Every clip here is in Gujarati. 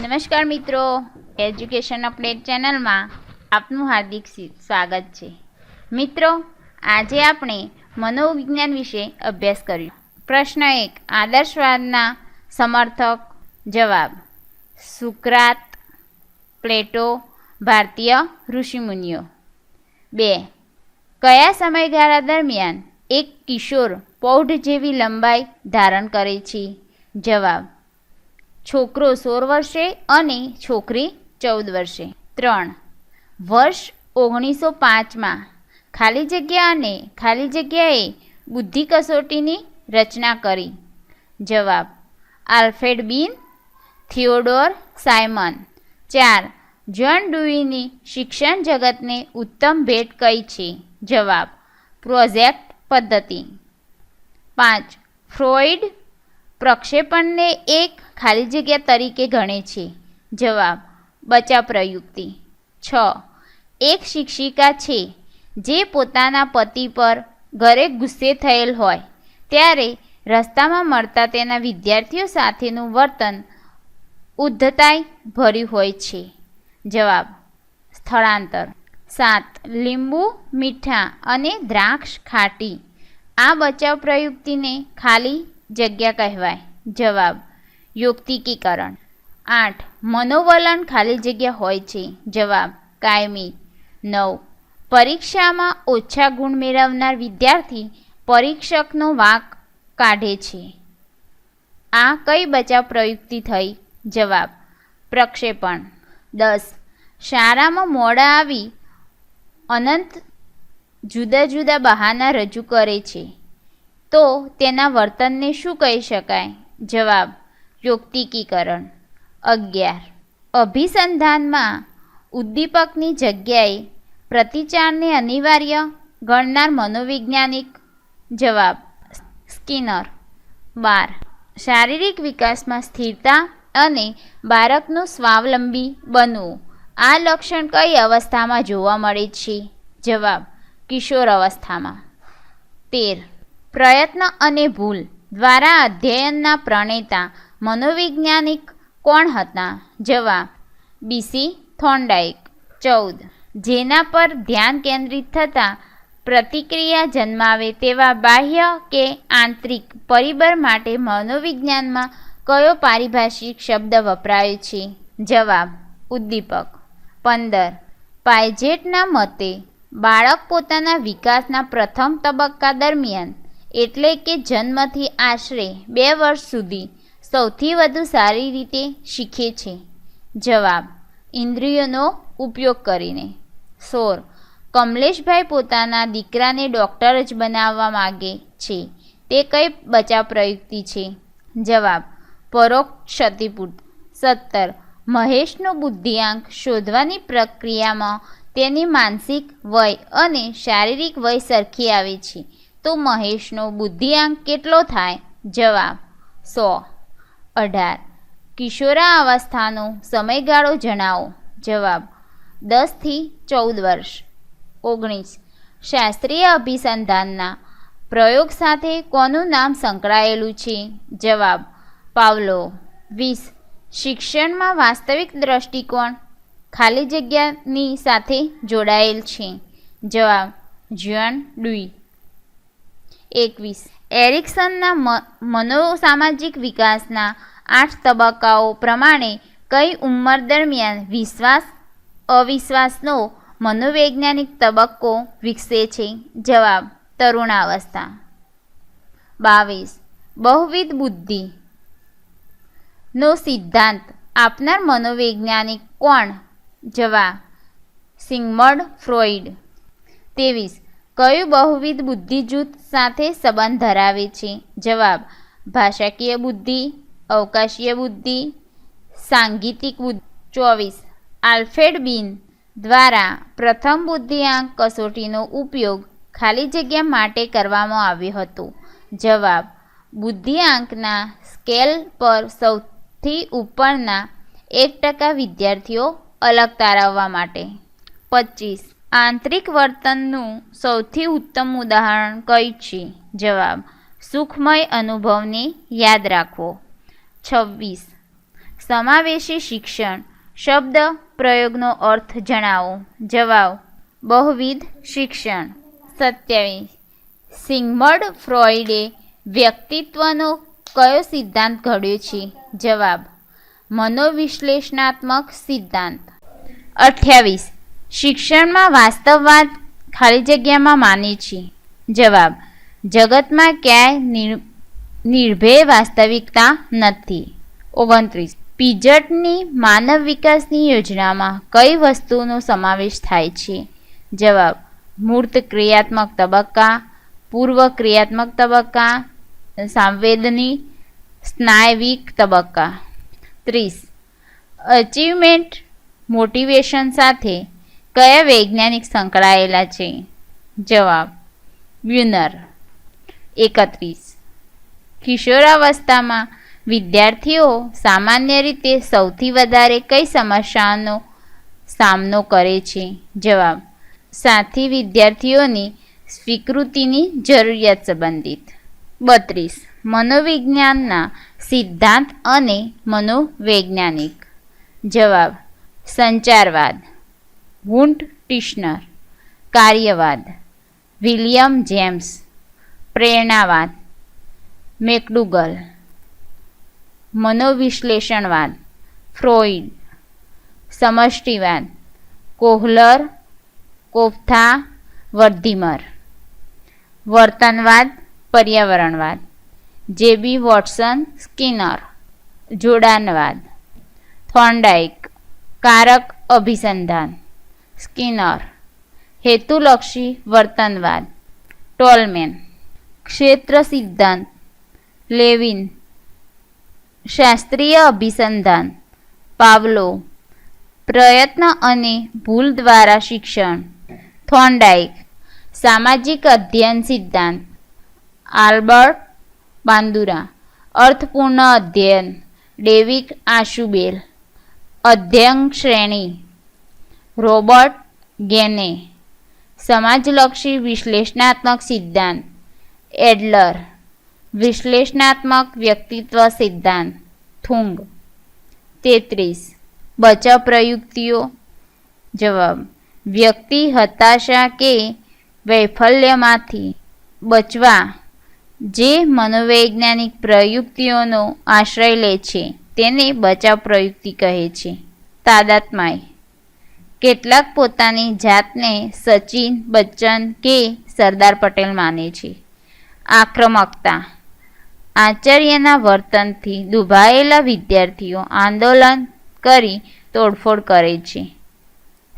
નમસ્કાર મિત્રો, એજ્યુકેશન અપડેટ ચેનલમાં આપનું હાર્દિક સ્વાગત છે. મિત્રો, આજે આપણે મનોવિજ્ઞાન વિશે અભ્યાસ કર્યો. પ્રશ્ન 1, આદર્શવાદના સમર્થક. જવાબ: સુકરાત, પ્લેટો, ભારતીય ઋષિમુનિઓ. 2, કયા સમયગાળા દરમિયાન એક કિશોર પૌઢ જેવી લંબાઈ ધારણ કરે છે? જવાબ: છોકરો 16 વર્ષે અને છોકરી 14 વર્ષે. 3, વર્ષ 1905માં ખાલી જગ્યા અને ખાલી જગ્યાએ બુદ્ધિ કસોટીની રચના કરી. જવાબ: આલ્ફ્રેડ બીન, થિયોડોર સાયમન. 4, જ્હોન ડુઈની શિક્ષણ જગતને ઉત્તમ ભેટ કઈ છે? જવાબ: પ્રોજેક્ટ પદ્ધતિ. 5, ફ્રોઇડ પ્રક્ષેપણને એક ખાલી જગ્યા તરીકે ગણે છે. જવાબ: બચાવ પ્રયુક્તિ. 6, એક શિક્ષિકા છે જે પોતાના પતિ પર ઘરે ગુસ્સે થયેલ હોય ત્યારે રસ્તામાં મળતા તેના વિદ્યાર્થીઓ સાથેનું વર્તન ઉદ્ધતાઈ ભર્યું હોય છે. જવાબ: સ્થળાંતર. 7, લીંબુ મીઠા અને દ્રાક્ષ ખાટી. આ બચાવ પ્રયુક્તિને ખાલી જગ્યા કહેવાય. જવાબ: યુક્તિકીકરણ. 8, મનોવલણ ખાલી જગ્યા હોય છે. જવાબ: કાયમી. 9, પરીક્ષામાં ઓછા ગુણ મેળવનાર વિદ્યાર્થી પરીક્ષકનો વાંક કાઢે છે. આ કઈ બચાવ પ્રયુક્તિ થઈ? જવાબ: પ્રક્ષેપણ. 10, શાળામાં મોડા આવી અનંત જુદા જુદા બહાના રજૂ કરે છે તો તેના વર્તનને શું કહી શકાય? જવાબ: યુક્તિકીકરણ. 11, અભિસંધાનમાં ઉદ્દીપકની જગ્યાએ પ્રતિચારને અનિવાર્ય ગણનાર મનોવૈજ્ઞાનિક? જવાબ: સ્કિનર. 12, શારીરિક વિકાસમાં સ્થિરતા અને બાળકનું સ્વાવલંબી બનવું. આ લક્ષણ કઈ અવસ્થામાં જોવા મળે છે? જવાબ: કિશોર અવસ્થામાં. 13, પ્રયત્ન અને ભૂલ દ્વારા અધ્યયનના પ્રણેતા મનોવૈજ્ઞાનિક કોણ હતા? જવાબ: બીસી થોર્નડાઇક. 14, જેના પર ધ્યાન કેન્દ્રિત થતાં પ્રતિક્રિયા જન્માવે તેવા બાહ્ય કે આંતરિક પરિબળ માટે મનોવિજ્ઞાનમાં કયો પારિભાષિક શબ્દ વપરાયો છે? જવાબ: ઉદ્દીપક. 15, પાયજેટના મતે બાળક પોતાના વિકાસના પ્રથમ તબક્કા દરમિયાન એટલે કે જન્મથી આશરે 2 વર્ષ સુધી સૌથી વધુ સારી રીતે શીખે છે. જવાબ: ઇન્દ્રિયોનો ઉપયોગ કરીને. 16, કમલેશભાઈ પોતાના દીકરાને ડૉક્ટર જ બનાવવા માગે છે તે કઈ બચાવ પ્રયુક્તિ છે? જવાબ: પરોક્ષ ક્ષતિપૂર્તિ. 17, મહેશનો બુદ્ધિઆંક શોધવાની પ્રક્રિયામાં તેની માનસિક વય અને શારીરિક વય સરખી આવે છે તો મહેશનો બુદ્ધિઆંક કેટલો થાય? જવાબ: 100. 18, કિશોરાવસ્થાનો સમયગાળો જણાવો. જવાબ: 10 થી 14 વર્ષ. 19, શાસ્ત્રીય અભિસંધાનના પ્રયોગ સાથે કોનું નામ સંકળાયેલું છે? જવાબ: પાવલોવ. 20, શિક્ષણમાં વાસ્તવિક દ્રષ્ટિકોણ ખાલી જગ્યાની સાથે જોડાયેલ છે. જવાબ: જ્હોન ડુઈ. 21, એરિક્સનના મનોસામાજિક વિકાસના 8 તબક્કાઓ પ્રમાણે કઈ ઉંમર દરમિયાન વિશ્વાસ અવિશ્વાસનો મનોવૈજ્ઞાનિક તબક્કો વિકસે છે? જવાબ: તરુણાવસ્થા. 22, બહુવિધ બુદ્ધિ નો સિદ્ધાંત આપનાર મનોવૈજ્ઞાનિક કોણ? જવાબ: સિગ્મન્ડ ફ્રોઇડ. 23, કયું બહુવિધ બુદ્ધિ જૂથ સાથે સંબંધ ધરાવે છે? જવાબ: ભાષાકીય બુદ્ધિ, અવકાશીય બુદ્ધિ, સાંગીતિક બુદ્ધિ. 24, આલ્ફ્રેડ બીન દ્વારા પ્રથમ બુદ્ધિઆંક કસોટીનો ઉપયોગ ખાલી જગ્યા માટે કરવામાં આવ્યો હતો. જવાબ: બુદ્ધિઆંકના સ્કેલ પર સૌથી ઉપરના 1% વિદ્યાર્થીઓ અલગ તારવવા માટે. 25, આંતરિક વર્તનનું સૌથી ઉત્તમ ઉદાહરણ કયું છે? જવાબ: સુખમય અનુભવને યાદ રાખવો. 26, સમાવેશી શિક્ષણ શબ્દ પ્રયોગનો અર્થ જણાવો. જવાબ બહુવિધ શિક્ષણ. 27. સિગ્મન્ડ ફ્રોઈડે વ્યક્તિત્વનો કયો સિદ્ધાંત ઘડ્યો છે? જવાબ મનોવિશ્લેષણાત્મક સિદ્ધાંત. 28. શિક્ષણમાં વાસ્તવવાદ ખાલી જગ્યામાં માને છે. જવાબ જગતમાં ક્યાંય નિર્ભેળ વાસ્તવિકતા નથી. 29. પીજટની માનવ વિકાસની યોજનામાં કઈ વસ્તુનો સમાવેશ થાય છે? જવાબ મૂર્ત ક્રિયાત્મક તબક્કા, પૂર્વ ક્રિયાત્મક તબક્કા, સંવેદની સ્નાયવિક તબક્કા. 30. અચીવમેન્ટ મોટિવેશન સાથે કયા વૈજ્ઞાનિક સંકળાયેલા છે? જવાબ બ્યુનર. 31. કિશોરાવસ્થામાં વિદ્યાર્થીઓ સામાન્ય રીતે સૌથી વધારે કઈ સમસ્યાનો સામનો કરે છે? જવાબ સાથી વિદ્યાર્થીઓની સ્વીકૃતિની જરૂરિયાત સંબંધિત. 32. મનોવિજ્ઞાનના સિદ્ધાંત અને મનોવૈજ્ઞાનિક. જવાબ સંચારવાદ વુન્ટ ટિશ્નર. કાર્યવાદ વિલિયમ જેમ્સ. પ્રેરણાવાદ મેકડુગલ. મનોવિશ્લેષણવાદ ફ્રોઈડ. સમષ્ટિવાદ કોહલર, કોફ્થા, વર્ધીમર. વર્તનવાદ પર્યાવરણવાદ જેબી વોટસન, સ્કિનર. જોડાણવાદ થોર્નડાઇક. કારક અભિસંધાન સ્કિનર. હેતુલક્ષી વર્તનવાદ ટોલમેન. ક્ષેત્ર સિદ્ધાંત લેવિન. શાસ્ત્રીય અભિસંધાન પાવલોવ. પ્રયત્ન અને ભૂલ દ્વારા શિક્ષણ થોર્નડાઇક. સામાજિક અધ્યયન સિદ્ધાંત આલ્બર્ટ બાંદુરા. અર્થપૂર્ણ અધ્યયન ડેવિડ આશુબેલ. અધ્યયન શ્રેણી રોબર્ટ ગેને. સમાજલક્ષી વિશ્લેષણાત્મક સિદ્ધાંત એડલર. વિશ્લેષણાત્મક વ્યક્તિત્વ સિદ્ધાંત થુંગ. 33. બચાવ પ્રયુક્તિઓ. જવાબ વ્યક્તિ હતાશા કે વૈફલ્યમાંથી બચવા જે મનોવૈજ્ઞાનિક પ્રયુક્તિઓનો આશ્રય લે છે તેને બચાવ પ્રયુક્તિ કહે છે. તાદાત્મ્ય. કેટલાક પોતાની જાતને સચિન, બચ્ચન કે સરદાર પટેલ માને છે. આક્રમકતા. આચાર્યના વર્તનથી દુભાયેલા વિદ્યાર્થીઓ આંદોલન કરી તોડફોડ કરે છે.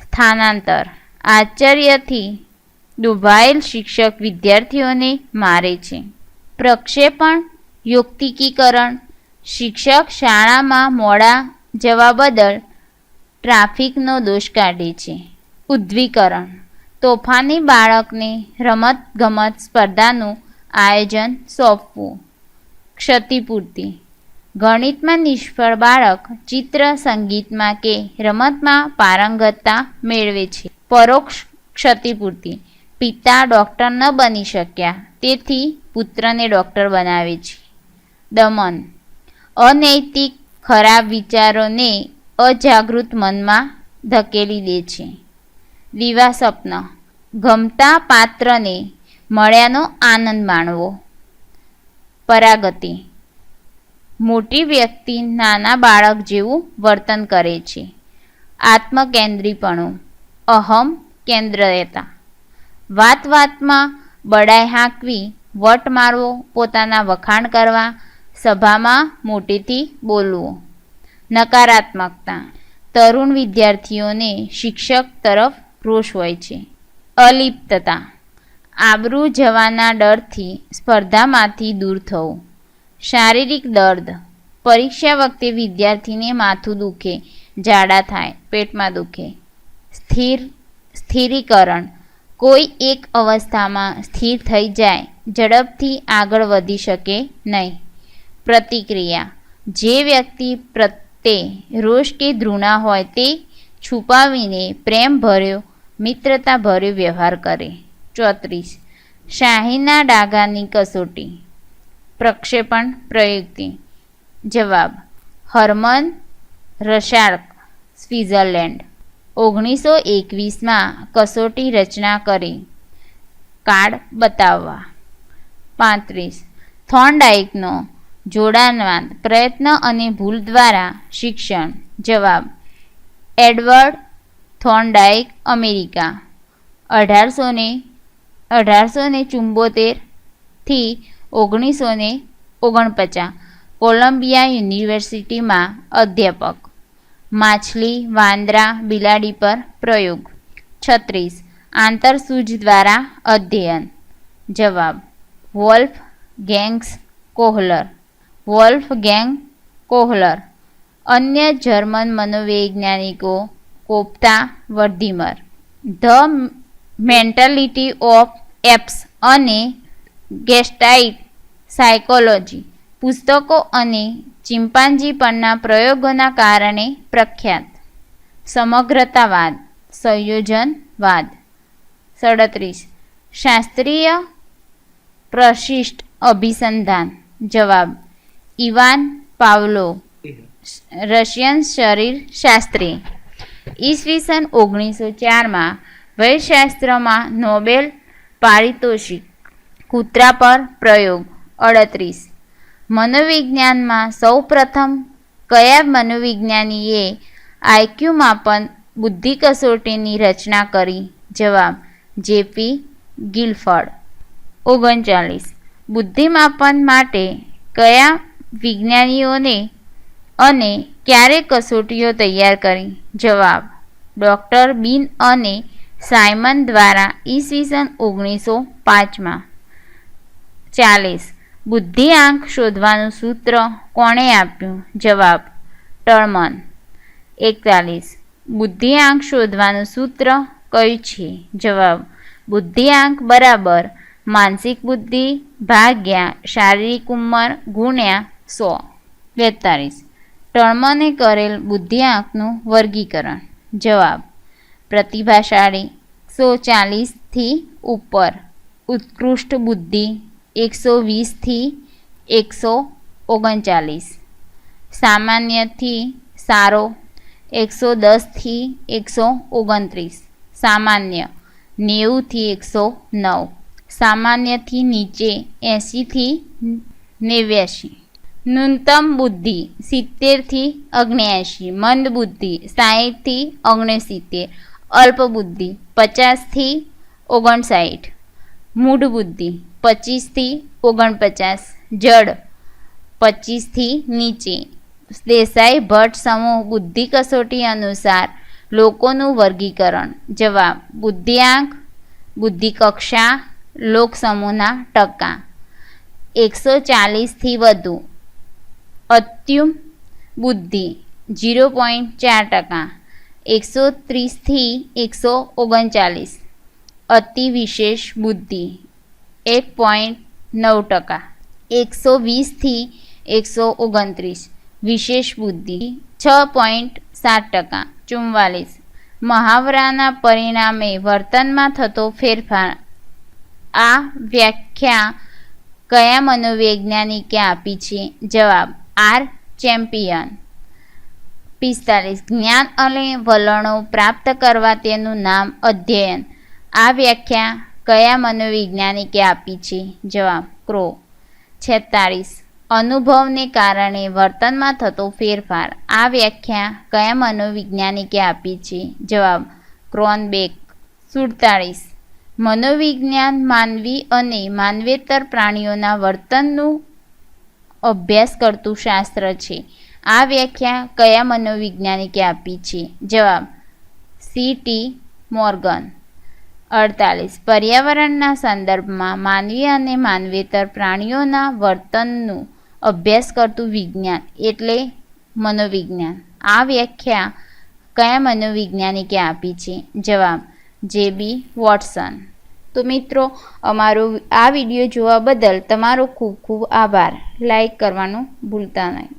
સ્થાનાંતર. આચાર્યથી દુભાયેલ શિક્ષક વિદ્યાર્થીઓને મારે છે. પ્રક્ષેપણ યૌક્તિકીકરણ. શિક્ષક શાળામાં મોડા જવા બદલ ટ્રાફિકનો દોષ કાઢે છે. ઉદ્દવીકરણ. તોફાની બાળકને રમતગમત સ્પર્ધાનું આયોજન સોંપવું. ક્ષતિપૂર્તિ. ગણિતમાં નિષ્ફળ બાળક ચિત્ર, સંગીતમાં કે રમતમાં પારંગતતા મેળવે છે. પરોક્ષ ક્ષતિપૂર્તિ. પિતા ડૉક્ટર ન બની શક્યા તેથી પુત્રને ડૉક્ટર બનાવે છે. દમન. અનૈતિક ખરાબ વિચારોને અજાગૃત મનમાં ધકેલી દે છે. દિવાસ્વપ્ન. ગમતા પાત્રને મળ્યાનો આનંદ માણવો. પરાગતિ. મોટી વ્યક્તિ નાના બાળક જેવું વર્તન કરે છે. આત્મકેન્દ્રીપણું. અહમ કેન્દ્રતા. વાત વાતમાં બડાઈ હાંકવી, વટ મારવો, પોતાના વખાણ કરવા, સભામાં મોટેથી બોલવું. નકારાત્મકતા. તરુણ વિદ્યાર્થીઓને શિક્ષક તરફ રોષ હોય છે. અલિપ્તતા. આબરૂ જવાના ડરથી સ્પર્ધામાંથી દૂર થવું. શારીરિક દર્દ. પરીક્ષા વખતે વિદ્યાર્થીને માથું દુખે, ઝાડા થાય, પેટમાં દુખે. સ્થિરીકરણ. કોઈ એક અવસ્થામાં સ્થિર થઈ જાય, ઝડપથી આગળ વધી શકે નહીં. પ્રતિક્રિયા. જે વ્યક્તિ પ્રત્યે રોષ કે ઘૃણા હોય તે છુપાવીને પ્રેમભર્યો, મિત્રતાભર્યો વ્યવહાર કરે. 34. શાહીના ડાઘાની કસોટી. પ્રક્ષેપણ પ્રયુક્તિ. જવાબ હર્મન રસાર્ક, સ્વિટ્ઝરલેન્ડ. 1921માં કસોટી રચના કરી. કાર્ડ બતાવવા. 35. થોર્નડાઈકનો જોડાણવાદ, પ્રયત્ન અને ભૂલ દ્વારા શિક્ષણ. જવાબ એડવર્ડ થોર્નડાઈક, અમેરિકા. 1874 થી 1949 કોલંબિયા યુનિવર્સિટીમાં અધ્યાપક. માછલી, વાંદરા, બિલાડી પર પ્રયોગ. 36. આંતરસૂજ દ્વારા અધ્યયન. જવાબ વોલ્ફગેંગ કોહલર. Wolfgang Kohler. અન્ય જર્મન મનોવૈજ્ઞાનિકો Koffka, Wertheimer. The mentality of apes અને ગેસ્ટાઇટ સાયકોલોજી પુસ્તકો અને ચિમ્પાન્જી પરના પ્રયોગોના કારણે પ્રખ્યાત. સમગ્રતાવાદ, સંયોજનવાદ. 37. શાસ્ત્રીય પ્રશિષ્ટ અભિસંધાન. જવાબ ઇવાન પાવલોવ, રશિયન શરીર શાસ્ત્રી. ઈસવીસન 1904માં વૈદ્યશાસ્ત્રમાં નોબેલ પારિતોષિક. કૂતરા પર પ્રયોગ. 38. મનોવિજ્ઞાનમાં સૌપ્રથમ કયા મનોવિજ્ઞાનીએ આઈક્યુ માપન બુદ્ધિ કસોટીની રચના કરી? જવાબ જેપી ગિલફર્ડ. 39. બુદ્ધિ માપન માટે કયા વિજ્ઞાનીઓને અને ક્યારે કસોટીઓ તૈયાર કરી? જવાબ ડૉક્ટર બીન અને સાયમન દ્વારા ઈસવીસન 1905માં. 40. બુદ્ધિઆંક શોધવાનું સૂત્ર કોણે આપ્યું? જવાબ ટર્મન. 41. બુદ્ધિઆંક શોધવાનું સૂત્ર કયું છે? જવાબ બુદ્ધિઆંક બરાબર માનસિક બુદ્ધિ ભાગ્યા શારીરિક ઉંમર ગુણ્યા 100. 42. ટર્મને કરેલ બુદ્ધિઆંકનું વર્ગીકરણ. જવાબ પ્રતિભાશાળી 140 થી ઉપર, ઉત્કૃષ્ટ બુદ્ધિ 120 થી 139, સામાન્યથી સારો 110 થી 129, સામાન્ય 90 થી 109, સામાન્યથી નીચે 80 થી 89. ન્યૂનતમ બુદ્ધિ 70 થી 79, મંદ બુદ્ધિ 60 થી 69, અલ્પ બુદ્ધિ 50 થી 59, મૂઢ બુદ્ધિ 25 થી 49, જડ 25 થી નીચે. દેસાઈ ભટ્ટ સમૂહ બુદ્ધિ કસોટી અનુસાર લોકોનું વર્ગીકરણ. જવાબ બુદ્ધિઆંક, બુદ્ધિ કક્ષા, લોક સમૂહના ટકા. 140 થી વધુ અત્યુમ બુદ્ધિ 0.4%, 130 થી 139, અતિ વિશેષ બુદ્ધિ 1.9%, 120 થી 129, વિશેષ બુદ્ધિ 6.7%, 44. મહાવરાના પરિણામે વર્તનમાં થતો ફેરફાર. આ વ્યાખ્યા કયા મનોવૈજ્ઞાનિકે આપી છે? જવાબ આર ચેમ્પિયન. 45. જ્ઞાન અને વલણો પ્રાપ્ત કરવા તેનું નામ અધ્યયન. આ વ્યાખ્યા કયા મનોવૈજ્ઞાનિકે આપી છે? જવાબ ક્રો. 46. અનુભવને કારણે વર્તનમાં થતો ફેરફાર. આ વ્યાખ્યા કયા મનોવૈજ્ઞાનિકે આપી છે? જવાબ ક્રોનબેક. 47. મનોવિજ્ઞાન માનવી અને માનવેતર પ્રાણીઓના વર્તનનું અભ્યાસ કરતું શાસ્ત્ર છે. આ વ્યાખ્યા કયા મનોવિજ્ઞાનિકે આપી છે? જવાબ સી.ટી. મોર્ગન. 48. પર્યાવરણના સંદર્ભમાં માનવી અને માનવેતર પ્રાણીઓના વર્તનનું અભ્યાસ કરતું વિજ્ઞાન એટલે મનોવિજ્ઞાન. આ વ્યાખ્યા કયા મનોવિજ્ઞાનિકે આપી છે? જવાબ જે.બી. વોટસન. તો મિત્રો, અમારો આ વિડીયો જોવા બદલ તમારો ખૂબ ખૂબ આભાર. લાઈક કરવાનું ભૂલતા નહીં.